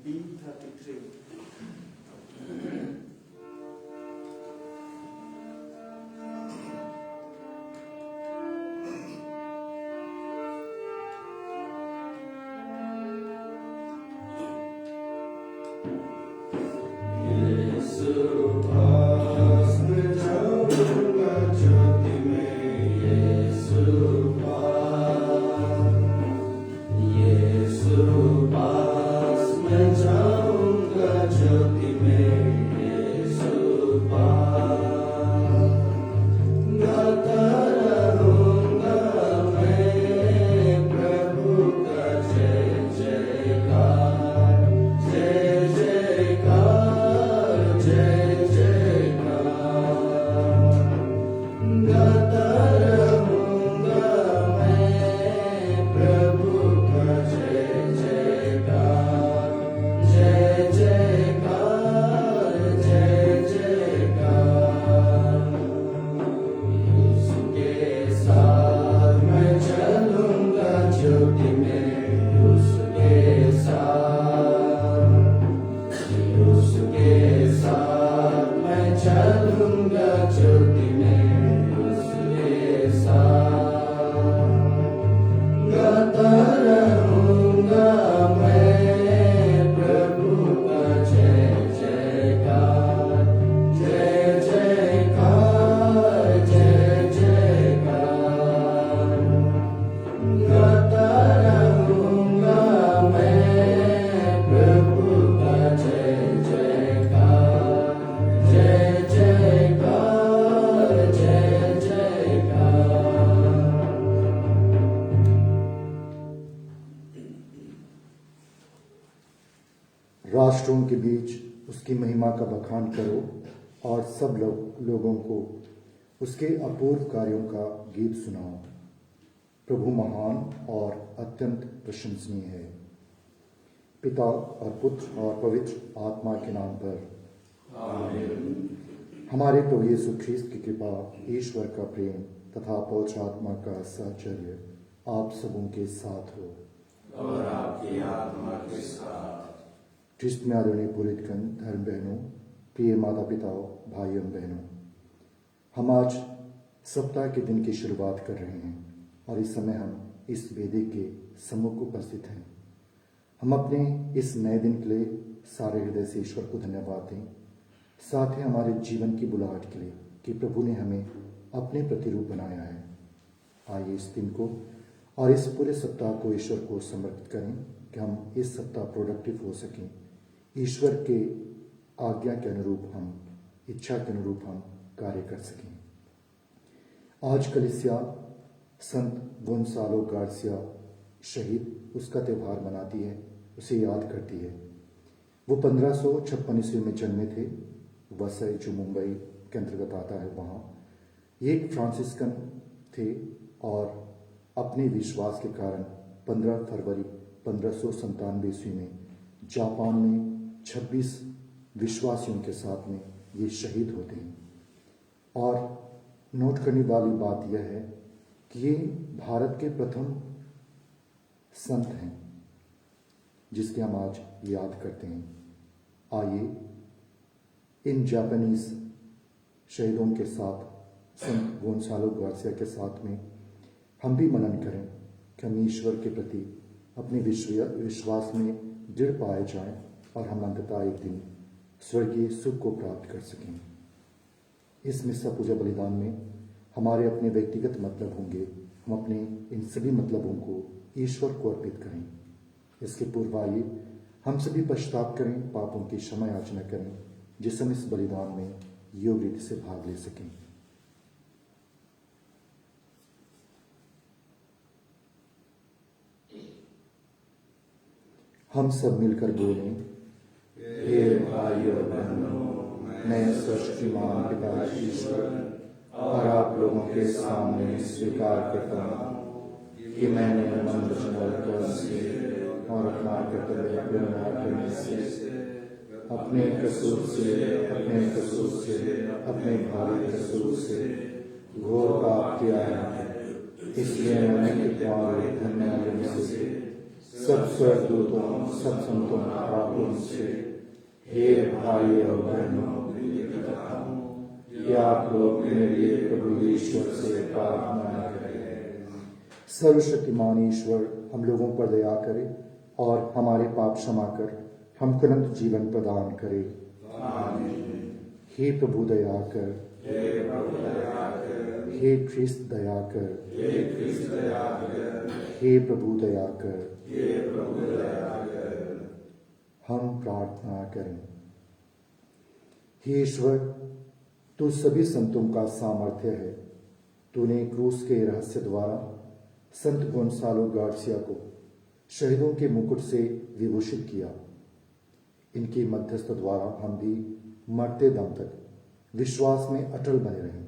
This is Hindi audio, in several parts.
B33. राष्ट्रों के बीच उसकी महिमा का बखान करो और सब लोगों को उसके अपूर्व कार्यों का गीत सुनाओ। प्रभु महान और अत्यंत प्रशंसनीय है। पिता और पुत्र और पवित्र आत्मा के नाम पर आमीन। हमारे प्रभु यीशु ख्रीस्त की कृपा, ईश्वर का प्रेम तथा पवित्र आत्मा का साहचर्य आप सबों के साथ हो और आपकी आत्मा के साथ। ख्रिस्त में आदरणीय पुरोहितगण, धर्म बहनों, प्रिय माता पिताओं, भाइयों बहनों, हम आज सप्ताह के दिन की शुरुआत कर रहे हैं और इस समय हम इस वेदी के सम्मुख उपस्थित हैं। हम अपने इस नए दिन के लिए सारे हृदय से ईश्वर को धन्यवाद दें, साथ ही हमारे जीवन की बुलाहट के लिए कि प्रभु ने हमें अपने प्रतिरूप बनाया है। आइए इस दिन को और इस पूरे सप्ताह को ईश्वर को समर्पित करें कि हम इस सप्ताह प्रोडक्टिव हो सकें, ईश्वर के आज्ञा के अनुरूप हम, इच्छा के अनुरूप हम कार्य कर सकें। आज कलीसिया संत गोंसालो गार्सिया शहीद उसका त्यौहार मनाती है, उसे याद करती है। वो 1556 ईस्वी में जन्मे थे। वसई, जो मुंबई के अंतर्गत आता है, वहाँ ये एक फ्रांसिस्कन थे और अपने विश्वास के कारण 15 फरवरी 1597 ईस्वी में जापान में 26 विश्वासियों के साथ में ये शहीद होते हैं। और नोट करने वाली बात यह है कि ये भारत के प्रथम संत हैं जिसके हम आज याद करते हैं। आइए इन जापानीज शहीदों के साथ, संत गोंसालो गार्सिया के साथ में हम भी मनन करें कि हम ईश्वर के प्रति अपने विश्वास में दृढ़ पाए जाएं और हम अंततः एक दिन स्वर्गीय सुख को प्राप्त कर सकें। इस मिस्सा पूजा बलिदान में हमारे अपने व्यक्तिगत मतलब होंगे। हम अपने इन सभी मतलबों को ईश्वर को अर्पित करें। इसके पूर्व आइए हम सभी पश्चाताप करें, पापों की क्षमा याचना करें, जिस हम इस बलिदान में योग रीति से भाग ले सकें। हम सब मिलकर बोलें, हे भाइयों बहनों, मैं सर्वशक्तिमान पिता ईश्वर और आप लोगों के सामने स्वीकार करता हूँ कि मैंने मन, वचन और कर्म से और अपना कर्तव्य पूर्ण करने से अपने कसूर से अपने भारी कसूर मुझसे घोर पाप किया है, इसलिए मैंने तुम्हारे धन्य में से सब स्वर्गदूतों, सब संतों और उनसे, हे भाई और बहनों, कि आप लोग मेरे लिए प्रभु ईश्वर से प्रार्थना करें। सर्वशक्तिमान ईश्वर हम लोगों पर दया करे और हमारे पाप क्षमा कर हमको अनंत जीवन प्रदान करे। हे प्रभु दया कर, हे ख्रिस्त दया कर, हे प्रभु दया कर। हम प्रार्थना करें। हे ईश्वर, तू सभी संतों का सामर्थ्य है। तूने क्रूस के रहस्य द्वारा संत गोंसालो गार्सिया को शहीदों के मुकुट से विभूषित किया। इनकी मध्यस्थ द्वारा हम भी मरते दम तक विश्वास में अटल बने रहें।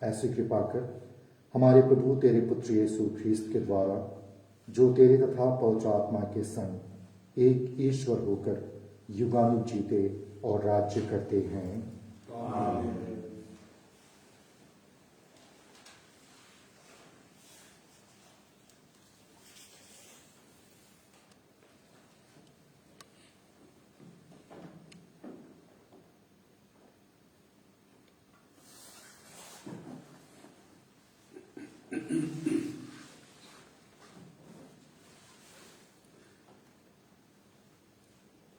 ऐसी कृपा कर हमारे प्रभु तेरे पुत्र यीशु ख्रीस्त के द्वारा, जो तेरे तथा पवित्र आत्मा के संग एक ईश्वर होकर युगानुग जीते और राज्य करते हैं। आमीन।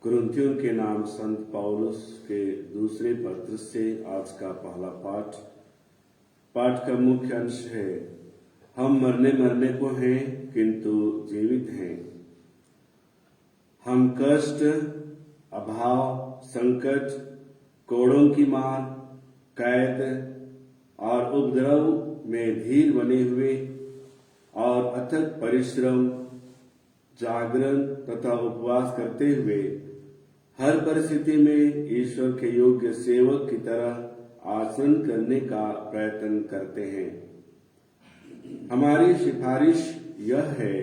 कुरिन्थियों के नाम संत पौलुस के दूसरे पत्र से आज का पहला पाठ का मुख्य अंश है, हम मरने को हैं किंतु जीवित हैं। हम कष्ट, अभाव, संकट, कोड़ों की मार, कैद और उपद्रव में धीर बने हुए और अथक परिश्रम, जागरण तथा उपवास करते हुए हर परिस्थिति में ईश्वर के योग्य सेवक की तरह आचरण करने का प्रयत्न करते हैं। हमारी सिफारिश यह है,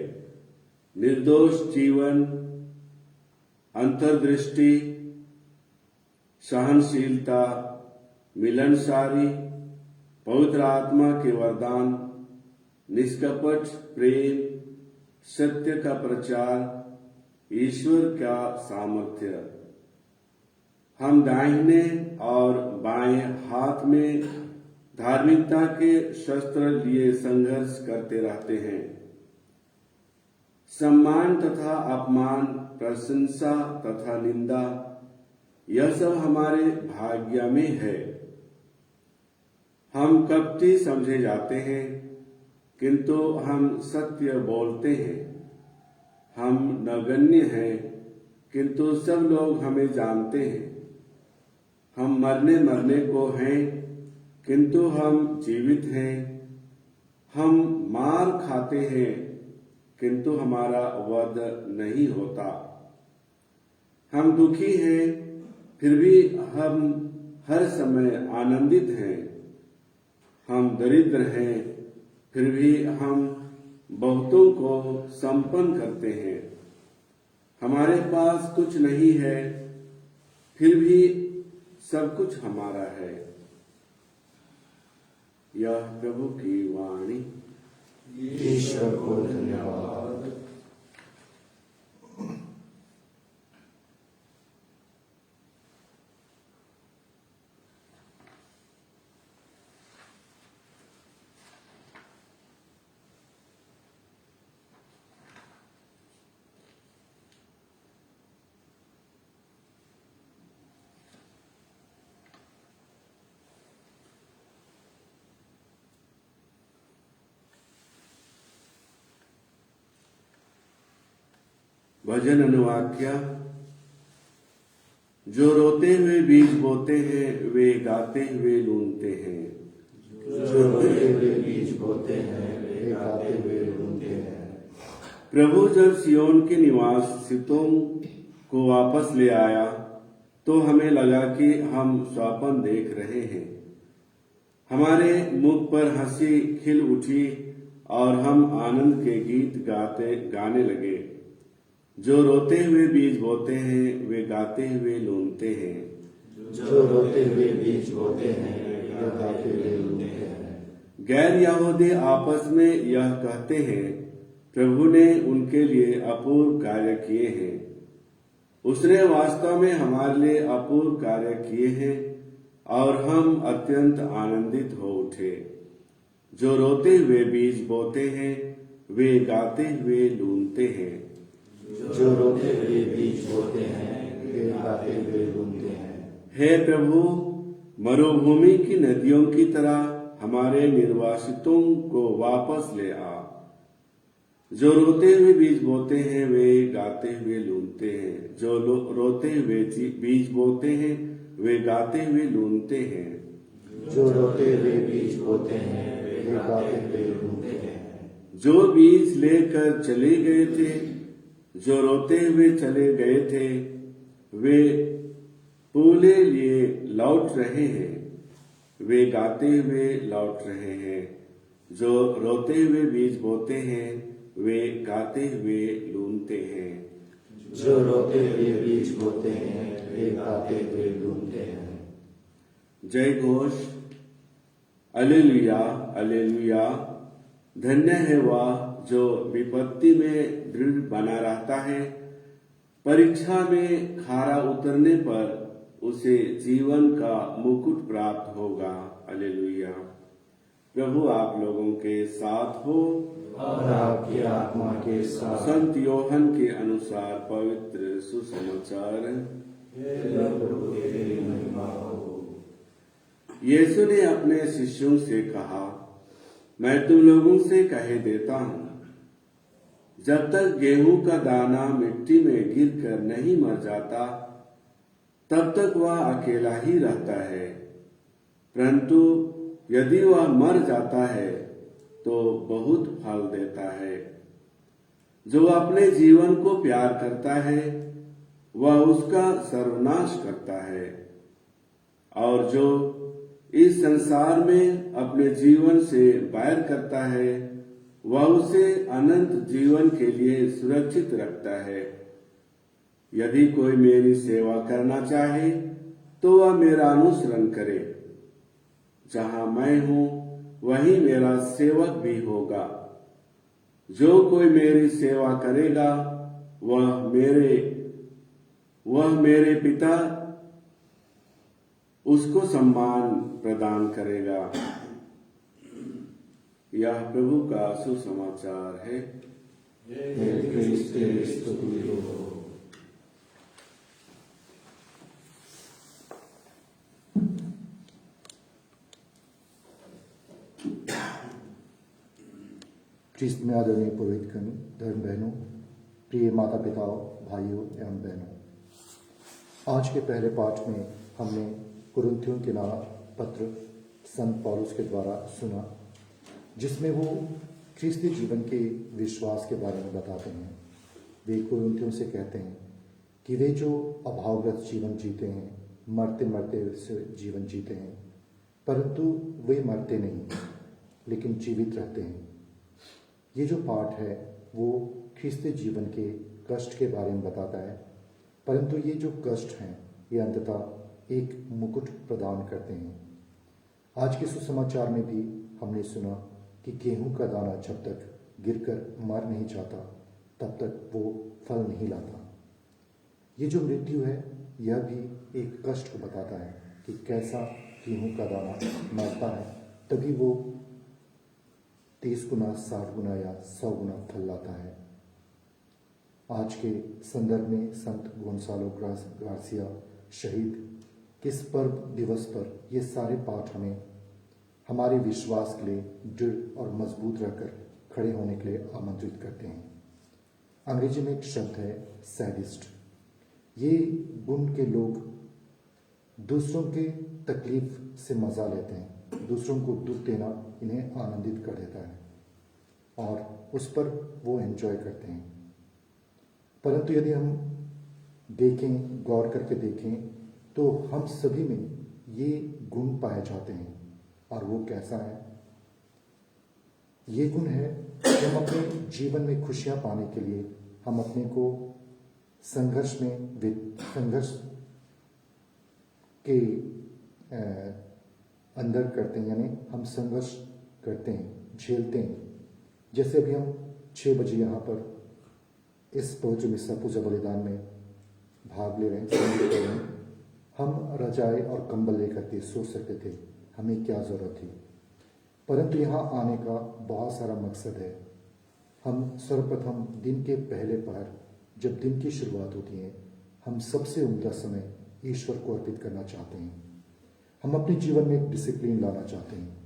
निर्दोष जीवन, अंतर्दृष्टि, सहनशीलता, मिलनसारी, पवित्र आत्मा के वरदान, निष्कपट प्रेम, सत्य का प्रचार, ईश्वर का सामर्थ्य। हम दाहिने और बाएं हाथ में धार्मिकता के शस्त्र लिए संघर्ष करते रहते हैं। सम्मान तथा अपमान, प्रशंसा तथा निंदा, यह सब हमारे भाग्य में है। हम कपटी समझे जाते हैं किंतु हम सत्य बोलते हैं। हम नगण्य हैं किंतु सब लोग हमें जानते हैं। हम मरने को हैं किंतु हम जीवित हैं। हम मार खाते हैं किंतु हमारा वध नहीं होता। हम दुखी हैं फिर भी हम हर समय आनंदित हैं। हम दरिद्र हैं फिर भी हम बहुतों को संपन्न करते हैं। हमारे पास कुछ नहीं है फिर भी सब कुछ हमारा है। यह प्रभु की वाणी। ईश्वर को धन्यवाद। भजन अनुवाक्य। जो रोते हुए बीज बोते हैं वे गाते हुए लूनते हैं। जो रोते हुए बीज बोते हैं वे गाते हुए लूनते हैं। प्रभु जब सियोन के निवासितों को वापस ले आया तो हमें लगा कि हम स्वप्न देख रहे हैं। हमारे मुख पर हंसी खिल उठी और हम आनंद के गीत गाने लगे। जो रोते हुए बीज बोते हैं वे गाते हुए लूनते हैं। जो रोते हुए बीज बोते हैं वे यहोवा के वे लूटे हैं। गैर यहूदी आपस में यह कहते हैं, प्रभु ने उनके लिए अपूर्व कार्य किए हैं। उसने वास्तव में हमारे लिए अपूर्व कार्य किए हैं और हम अत्यंत आनंदित हो उठे। जो रोते हुए बीज बोते हैं वे गाते हुए लूनते हैं। जो रोते हुए बीज बोते हैं वे गाते हुए लूनते हैं। हे प्रभु, मरुभूमि की नदियों की तरह हमारे निर्वासितों को वापस ले आ। जो रोते हुए बीज बोते हैं वे गाते हुए लूनते हैं। जो रोते हुए बीज बोते हैं वे गाते हुए लूनते हैं। जो रोते हुए बीज बोते हैं वे गाते हुए लूनते हैं। जो बीज लेकर चले गए थे, जो रोते हुए चले गए थे, वे पूले लिए लौट रहे हैं, वे गाते हुए लौट रहे हैं। जो रोते हुए बीज बोते हैं वे गाते हुए लूनते हैं। जो रोते हुए बीज बोते हैं वे गाते हुए लूनते हैं। जय घोष। Alleluia alleluia. धन्य है वह जो विपत्ति में दृढ़ बना रहता है। परीक्षा में खारा उतरने पर उसे जीवन का मुकुट प्राप्त होगा। अलेलुया। प्रभु आप लोगों के साथ हो और आपकी आत्मा के साथ। संत योहन के अनुसार पवित्र सुसमाचार। प्रभु तेरी महिमा हो। यीशु ने अपने शिष्यों से कहा, मैं तुम लोगों से कह देता हूं, जब तक गेहूं का दाना मिट्टी में गिरकर नहीं मर जाता तब तक वह अकेला ही रहता है, परंतु यदि वह मर जाता है तो बहुत फल देता है। जो अपने जीवन को प्यार करता है वह उसका सर्वनाश करता है, और जो इस संसार में अपने जीवन से बैर करता है वह उसे अनंत जीवन के लिए सुरक्षित रखता है। यदि कोई मेरी सेवा करना चाहे तो वह मेरा अनुसरण करे। जहां मैं हूं वहीं मेरा सेवक भी होगा। जो कोई मेरी सेवा करेगा वह मेरे पिता उसको सम्मान प्रदान करेगा। यह प्रभु का सुसमाचार है। हे क्रिस्त तेरी स्तुति हो। ख्रिस्त में आदरणीय पुरोहितगण, धर्म बहनों, प्रिय माता पिताओं, भाइयों एवं बहनों, आज के पहले पाठ में हमने कुरिन्थियों के नाम पत्र संत पौलुस के द्वारा सुना, जिसमें वो ख्रिस्ती जीवन के विश्वास के बारे में बताते हैं। वे कुरिन्थियों से कहते हैं कि वे जो अभावग्रस्त जीवन जीते हैं, मरते मरते से जीवन जीते हैं, परंतु वे मरते नहीं लेकिन जीवित रहते हैं। ये जो पाठ है वो ख्रिस्ती जीवन के कष्ट के बारे में बताता है, परंतु ये जो कष्ट हैं ये अंततः एक मुकुट प्रदान करते हैं। आज के सुसमाचार में भी हमने सुना कि गेहूं का दाना जब तक गिरकर मर नहीं जाता तब तक वो फल नहीं लाता। ये जो मृत्यु है यह भी एक कष्ट को बताता है कि कैसा गेहूं का दाना मरता है तभी वो 30 गुना, 60 गुना या 100 गुना फल लाता है। आज के संदर्भ में संत गोंसालो गार्सिया शहीद किस पर्व दिवस पर ये सारे पाठ हमें हमारे विश्वास के लिए दृढ़ और मजबूत रहकर खड़े होने के लिए आमंत्रित करते हैं। अंग्रेजी में एक शब्द है सैडिस्ट। ये गुण के लोग दूसरों के तकलीफ से मजा लेते हैं, दूसरों को दुख देना इन्हें आनंदित कर देता है और उस पर वो एंजॉय करते हैं। परंतु यदि हम देखें, गौर करके देखें, तो हम सभी में ये गुण पाए जाते हैं। और वो कैसा है? ये गुण है कि हम अपने जीवन में खुशियां पाने के लिए हम अपने को संघर्ष के अंदर करते हैं, यानी हम संघर्ष करते हैं, झेलते हैं। जैसे अभी हम 6 बजे यहाँ पर इस पवित्र मिस्सा पूजा बलिदान में भाग ले रहे हैं, शामिल कर रहे हैं। हम रजाई और कंबल लेकर के सो सकते थे, हमें क्या ज़रूरत थी। परंतु यहाँ आने का बहुत सारा मकसद है। हम सर्वप्रथम दिन के पहले पहर, जब दिन की शुरुआत होती है, हम सबसे उम्दा समय ईश्वर को अर्पित करना चाहते हैं। हम अपने जीवन में एक डिसिप्लिन लाना चाहते हैं।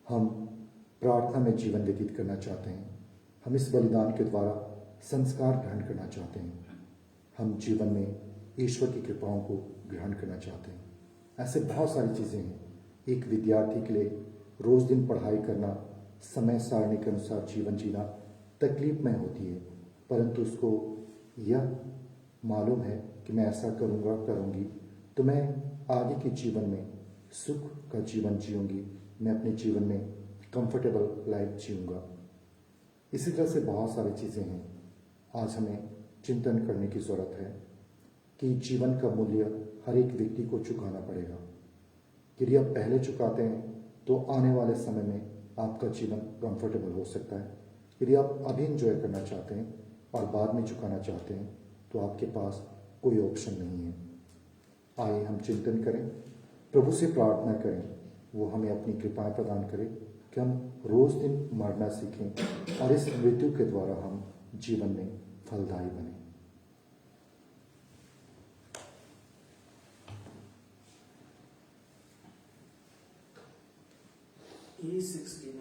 हम प्रार्थना में जीवन व्यतीत करना चाहते हैं। हम इस बलिदान के द्वारा संस्कार ग्रहण करना चाहते हैं। हम जीवन में ईश्वर की कृपाओं को ग्रहण करना चाहते हैं। ऐसे बहुत सारी चीज़ें हैं। एक विद्यार्थी के लिए रोज़ दिन पढ़ाई करना, समय सारणी के अनुसार जीवन जीना तकलीफमय होती है, परंतु उसको यह मालूम है कि मैं ऐसा करूँगी तो मैं आगे के जीवन में सुख का जीवन जीऊँगी, मैं अपने जीवन में कंफर्टेबल लाइफ जीऊँगा। इसी तरह से बहुत सारी चीज़ें हैं। आज हमें चिंतन करने की ज़रूरत है कि जीवन का मूल्य हर एक व्यक्ति को चुकाना पड़ेगा। यदि आप पहले चुकाते हैं तो आने वाले समय में आपका जीवन कंफर्टेबल हो सकता है। यदि आप अभी एंजॉय करना चाहते हैं और बाद में चुकाना चाहते हैं तो आपके पास कोई ऑप्शन नहीं है। आइए हम चिंतन करें, प्रभु से प्रार्थना करें, वो हमें अपनी कृपाएं प्रदान करे कि हम रोज़ दिन मरना सीखें और इस मृत्यु के द्वारा हम जीवन में फलदायी बने। E69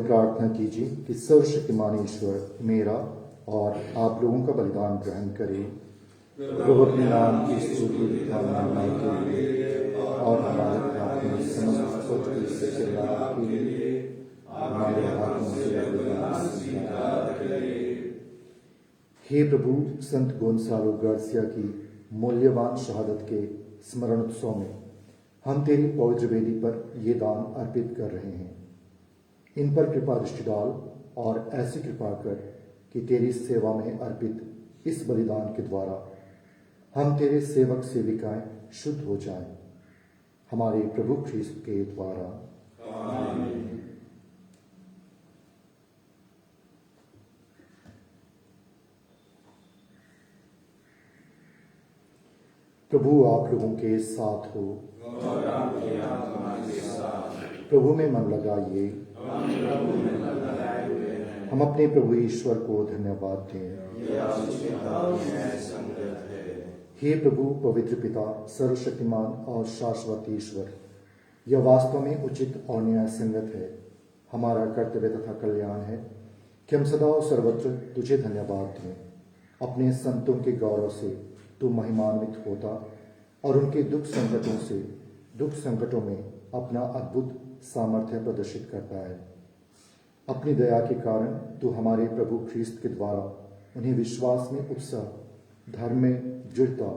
प्रार्थना कीजिए कि सर्वशक्तिमान ईश्वर मेरा और आप लोगों का बलिदान ग्रहण करे। प्रभु अपने नाम की स्तुति भावना के लिए और हमारे प्रार्थना समस्त सोच के लाभ के लिए हमारे हाथों से बलिदान स्वीकार करे। हे प्रभु, संत गोंसालो गार्सिया की मूल्यवान शहादत के स्मरण उत्सव में हम तेरी पवित्र वेदी पर ये दान अर्पित कर रहे हैं। इन पर कृपा दृष्टि डाल और ऐसी कृपा कर कि तेरी सेवा में अर्पित इस बलिदान के द्वारा हम तेरे सेवक सेविकाएं शुद्ध हो जाएं। हमारे प्रभु ख्रीस्त के द्वारा आमीन। प्रभु आप लोगों के साथ हो और आपके आत्मा के साथ। प्रभु में मन लगाइए। हम अपने प्रभु ईश्वर को धन्यवाद दें। यह उसके हाथ में न्याय संगत है। हे प्रभु पवित्र पिता, सर्वशक्तिमान और शाश्वत ईश्वर, यह वास्तव में उचित और न्याय संगत है, हमारा कर्तव्य तथा कल्याण है कि हम सदा और सर्वत्र तुझे धन्यवाद दें। अपने संतों के गौरव से तू महिमान्वित होता और उनके दुख संकटों में अपना अद्भुत सामर्थ्य प्रदर्शित करता है। अपनी दया के कारण तू हमारे प्रभु ख्रीस्त के द्वारा उन्हें विश्वास में उत्साह, धर्म में दृढ़ता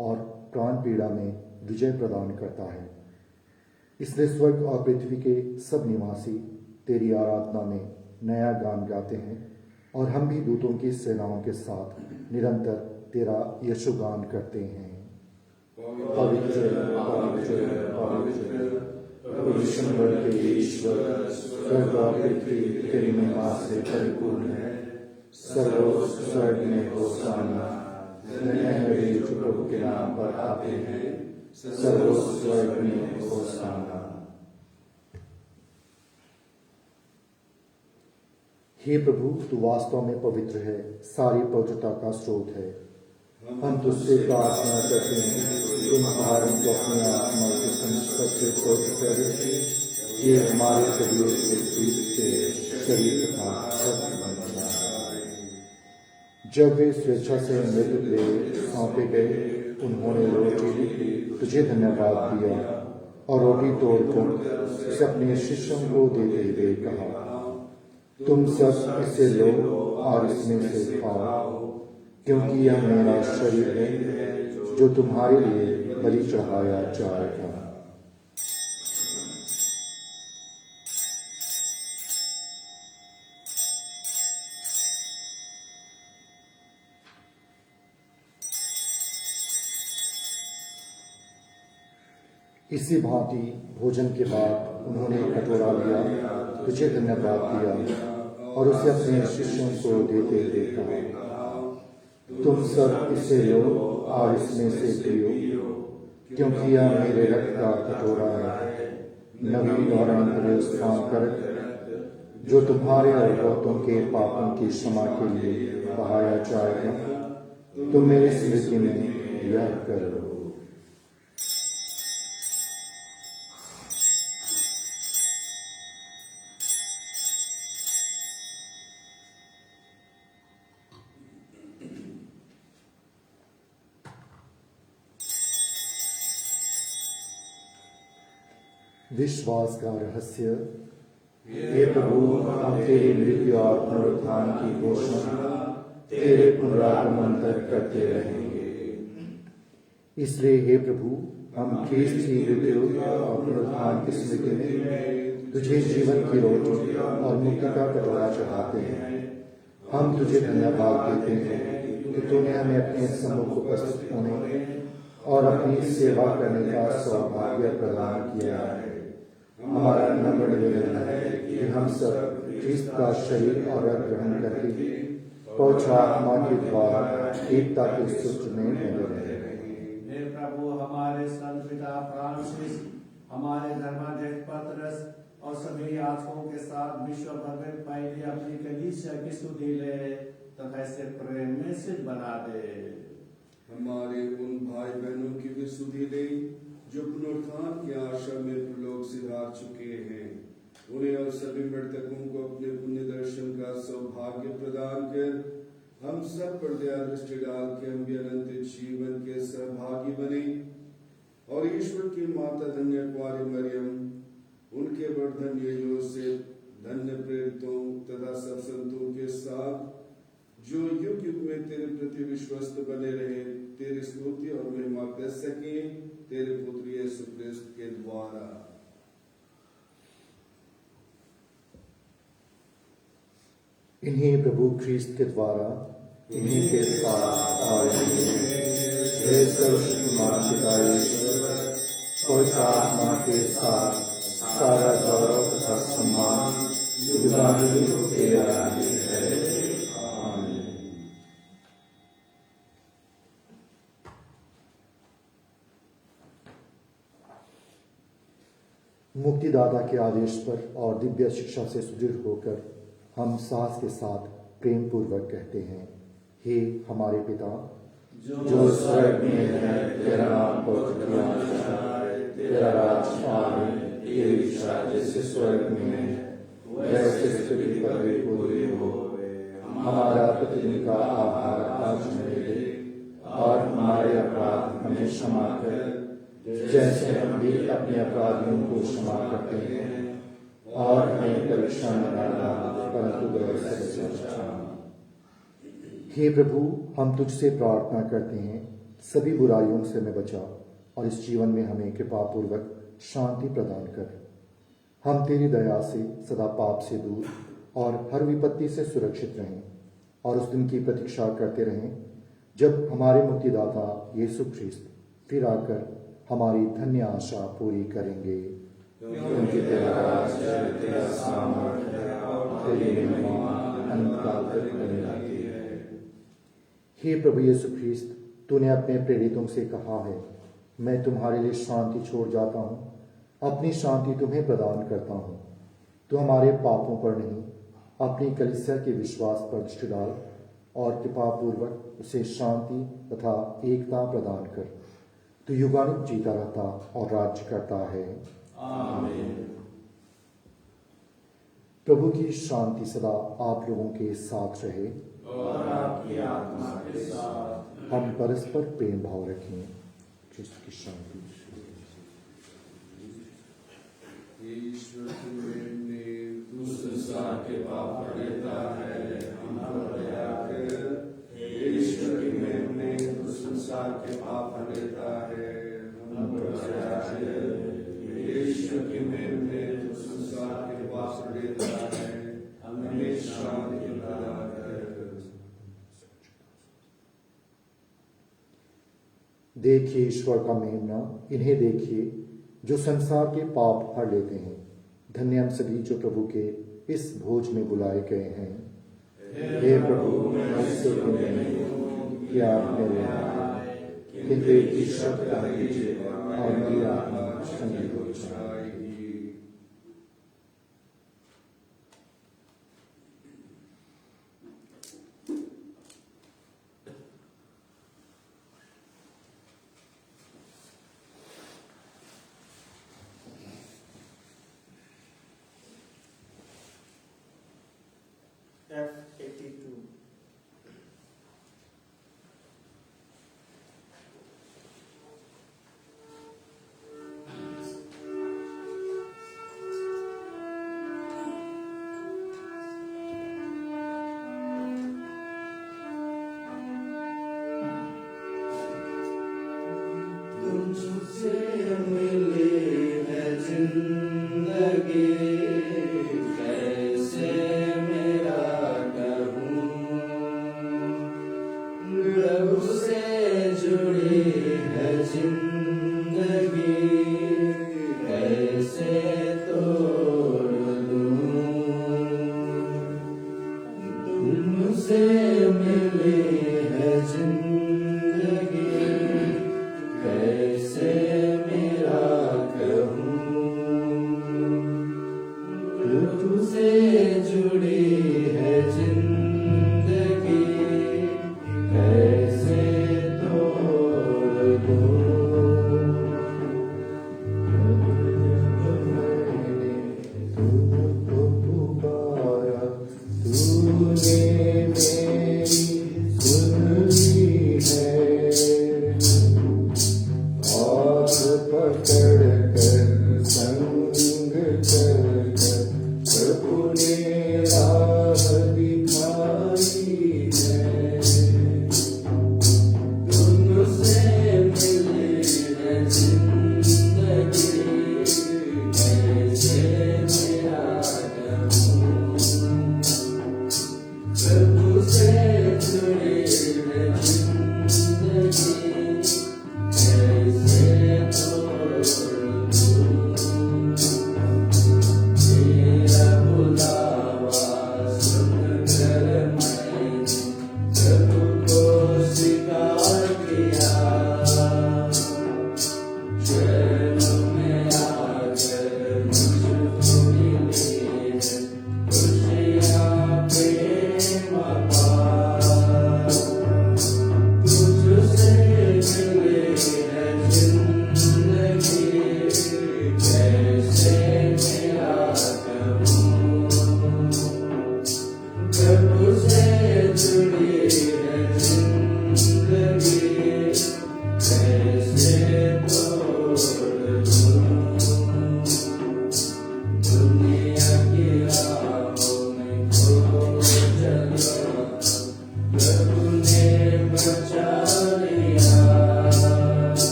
और प्राण पीड़ा में विजय प्रदान करता है। इसलिए स्वर्ग और पृथ्वी के सब निवासी तेरी आराधना में नया गान गाते हैं और हम भी दूतों की सेनाओं के साथ निरंतर तेरा यशोगान करते हैं। पवित्र पवित्र पवित्र प्रभु ईश्वर के ईश्वर, स्वर्ग और पृथ्वी तेरी महिमा से परिपूर्ण है। सर्वोच्च स्वर्ग में होशाना, धन्य जो प्रभु के नाम पर आते हैं। सर्वोच्च स्वर्ग में होशाना। हे प्रभु, तू वास्तव में पवित्र है, सारी पवित्रता का स्रोत है। हम तुझसे प्रार्थना करते हैं, तुम भारत को अपनी आत्मा के संस्पर्श से पवित्र कर, ये हमारे शरीर से ख्रीस्त के शरीर तथा रक्त बन जाए। जब वे स्वेच्छा से मृत्यु के लिए सौंपे गए, उन्होंने रोटी तुझे धन्यवाद दिया और रोटी तोड़कर इसे अपने शिष्यों को देते हुए कहा, तुम सब इसे लो और इसमें से खाओ, क्योंकि यह मेरा शरीर है जो तुम्हारे लिए बलि चढ़ाया जाएगा। इसी भांति भोजन के बाद उन्होंने कटोरा लिया, तुझे धन्यवाद दिया और उसे अपने शिष्यों को देते हुए कहा, तुम सब इसे लो और इसमें से पियो, क्योंकि यह मेरे रक्त का कटोरा है, नवीन और अनंत स्थान कर, जो तुम्हारे और बहुतों के पापों की क्षमा के लिए बहाया जाएगा। तुम मेरी स्मृति में यह करो। विश्वास का रहस्य। हे प्रभु, हम तेरी मृत्यु और पुनरुत्थान की घोषणा तेरे पुनरागमन तक करते रहेंगे। इसलिए हे प्रभु, हम ख्रीस्त की मृत्यु और पुनरुत्थान की स्मृति में तुझे जीवन की रोटी और मुक्ति का कटोरा चढ़ाते हैं। हम तुझे धन्यवाद देते हैं कि तूने हमें अपने सम्मुख उपस्थित होने और अपनी सेवा करने का सौभाग्य प्रदान किया है। हमारा नम्र निवेदन है कि हम सब ख्रीस्त का शरीर और रक्त ग्रहण करके पवित्र आत्मा के द्वारा एकता के सूत्र में बंधे रहें। हे प्रभु, हमारे संत पिता फ्रांसिस, हमारे धर्माध्यक्ष पतरस और सभी याजकों के साथ विश्व भर में फैली अपनी कलीसिया की स्तुति ले तथा इसे प्रेम में सिद्ध बना दे। हमारे उन भाई बहनों की भी स्तुति ले जो पुनरुत्थान की आशा में प्रलोक सिधार चुके हैं। उन्हें और सभी मृतकों को अपने पुण्य दर्शन का सौभाग्य प्रदान कर हम सब पर दया दृष्टि डाल के हम भी अनंत जीवन के सहभागी बने और ईश्वर की माता धन्य कुंवारी मरियम, उनके वर्धन योसेफ, धन्य प्रेरितों तथा सब संतों के साथ जो युग युग में तेरे प्रति विश्वस्त बने रहे, तेरी स्तुति और महिमा कर सके तेरे पुत्र यीशु क्रिस्त के द्वारा। इन्हीं प्रभु ख्रीस्त के द्वारा, इन्हीं के साथ और हे सर्वशक्तिमान पिता ईश्वर, पवित्र आत्मा के साथ सारा गौरव तथा सम्मान युगानुयुग तेरा ही है। मुक्तिदाता के आदेश पर और दिव्य शिक्षा से सुदृढ़ होकर हम साहस के साथ प्रेम पूर्वक कहते हैं, हे हमारे पिता जो स्वर्ग में है, तेरा नाम पवित्र किया जाए, तेरा राज आए, तेरी इच्छा जैसे स्वर्ग में है वैसे पृथ्वी पर भी पूरी हो। हमारा प्रतिदिन का आहार आज हमें दे, और हमारे अपराध हमें क्षमा कर जैसे हम भी अपने अपराधियों को क्षमा करते हैं, और हमें परीक्षा में न डाल परंतु बुराई से बचा। हे प्रभु, हम तुझसे प्रार्थना करते हैं, सभी बुराइयों से हमें बचा और इस जीवन में हमें कृपापूर्वक शांति प्रदान कर। हम तेरी दया से सदा पाप से दूर और हर विपत्ति से सुरक्षित रहें, और उस दिन की प्रतीक्षा करते रहें जब हमारे मुक्तिदाता यीशु ख्रिस्त फिर आकर हमारी धन्य आशा पूरी करेंगे। क्योंकि तेरा राज्य, तेरा सामर्थ्य और तेरी महिमा अनंतकाल तक बनी रहती है। हे प्रभु यीशु ख्रिस्त, तूने अपने प्रेरितों से कहा है, मैं तुम्हारे लिए शांति छोड़ जाता हूँ, अपनी शांति तुम्हें प्रदान करता हूँ। तू हमारे पापों पर नहीं, अपनी कलीसिया के विश्वास पर दृष्टि डाल और कृपापूर्वक उसे शांति तथा एकता प्रदान कर। तू युगानुग जीता रहता और राज्य करता है। आमीन। प्रभु की शांति सदा आप लोगों के साथ रहे और आपकी आत्मा के साथ। हम परस्पर प्रेम भाव रखें। ख्रिस्त की शांति। ईश्वर तुमने तू संसार के पाप हर लेता है, हम पर दया कर। ईश्वर की मेहर ने तू संसार के पाप हर लेता है, हम पर दया कर। ईश्वर की मेहर ने तू संसार के पाप हर लेता है, हमें शांति प्रदान कर। देखिए ईश्वर का मेमना, इन्हें देखिए जो संसार के पाप हर लेते हैं। धन्य हम सभी जो प्रभु के इस भोज में बुलाए गए हैं। हे प्रभु, मैं इससे नहीं हूँ कि आप मेरे आए, किंतु एक ही शब्द कह दीजिए और मेरी आत्मा ठंडी हो जाएगी। F82. तुझसे मिली है जिंदगी, कैसे मेरा कहूँ। प्रभु से जुड़ी है जिंदगी, कैसे तोड़ दूँ। तुमसे मिली है जिंदगी, कैसे मेरा कहूँ। प्रभु से जुड़ी है जिंदगी, कैसे तोड़ दूँ। तुझको पुकारा, तूने मेरी सुनी है। हाथ पकड़ कर संग चल कर प्रभु ने राह दिखाई है। तुमसे मिली है जिंदगी, कैसे मेरा कहूँ। प्रभु से जुड़ी है जिंदगी, कैसे तोड़ दूँ। तेरा बुलावा सुन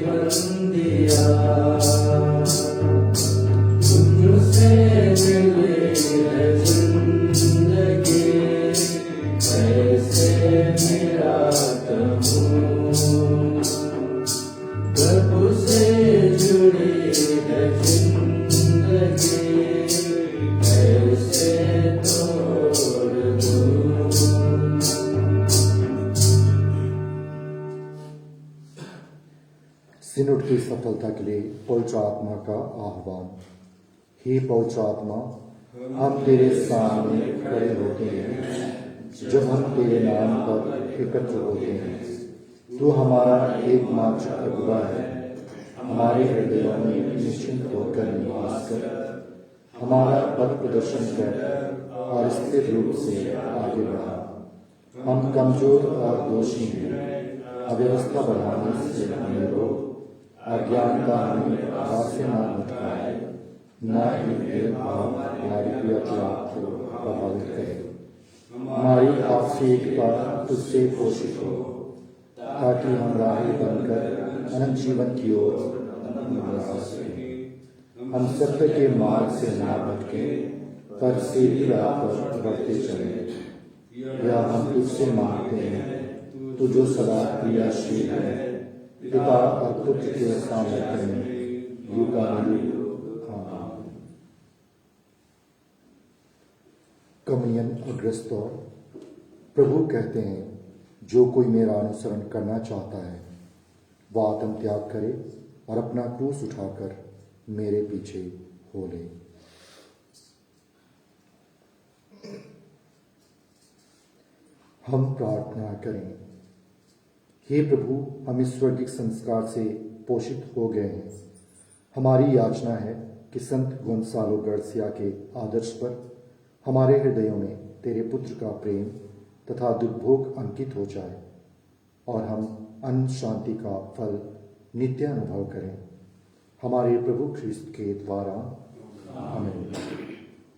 जीवन दिया, तुझसे मिली है जिंदगी, कैसे मेरा कहूँ, प्रभु से जुड़ी है जिंदगी, कैसे तोड़ दूँ। सिनोड की सफलता के लिए पवित्र आत्मा का आह्वान। हे पवित्र आत्मा, हम तेरे सामने खड़े होते हैं जब हम तेरे नाम पर एकत्र होते हैं। तू हमारा एकमात्र अगुवा है। हमारे हृदयों में निश्चिंत होकर निवास कर, हमारा पथ प्रदर्शन कर और स्थिर रूप से आगे बढ़ा। हम कमजोर और दोषी हैं। अव्यवस्था बढ़ाने से हमें रोक, अज्ञानता हमें राह से न भटकाए, न ही भेदभाव हमारी क्रियाकलाप को प्रभावित करे। हमारी आपसी एकता तुझसे पोषित हो, ताकि हम राही बनकर अनंत जीवन की ओर बढ़ सकें। हम सत्य के मार्ग से न भटकें, पर सीधी राह पर बढ़ते चलें। यह हम तुझसे मांगते हैं, तू जो सदा क्रियाशील है, पिता और पुत्र के सामर्थ्य में युगानुयुग। आमीन। कम्युनियन अग्रस्तौर। प्रभु कहते हैं, जो कोई मेरा अनुसरण करना चाहता है वह आत्म त्याग करे और अपना क्रूस उठाकर मेरे पीछे हो ले। हम प्रार्थना करें। हे प्रभु, हम इस स्वर्गिक संस्कार से पोषित हो गए हैं। हमारी याचना है कि संत गोंसालो गार्सिया के आदर्श पर हमारे हृदयों में तेरे पुत्र का प्रेम तथा दुर्भोग अंकित हो जाए और हम अनंत शांति का फल नित्य अनुभव करें। हमारे प्रभु ख्रिस्त के द्वारा। आमीन।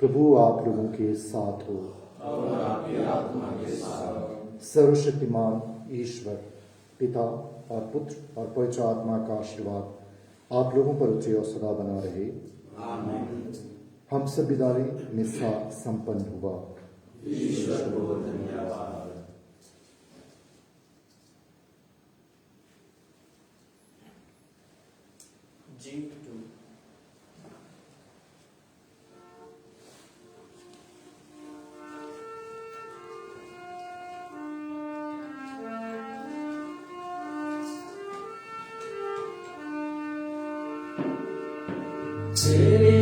प्रभु आप लोगों के साथ हो और आपकी आत्मा के साथ। सर्वशक्तिमान ईश्वर पिता और पुत्र और पवित्र आत्मा का आशीर्वाद आप लोगों पर उतरे और सदा बना रहे। आमीन। हम सब विदाई निस्सा संपन्न हुआ। ईश्वर को धन्यवाद। G2. तेरे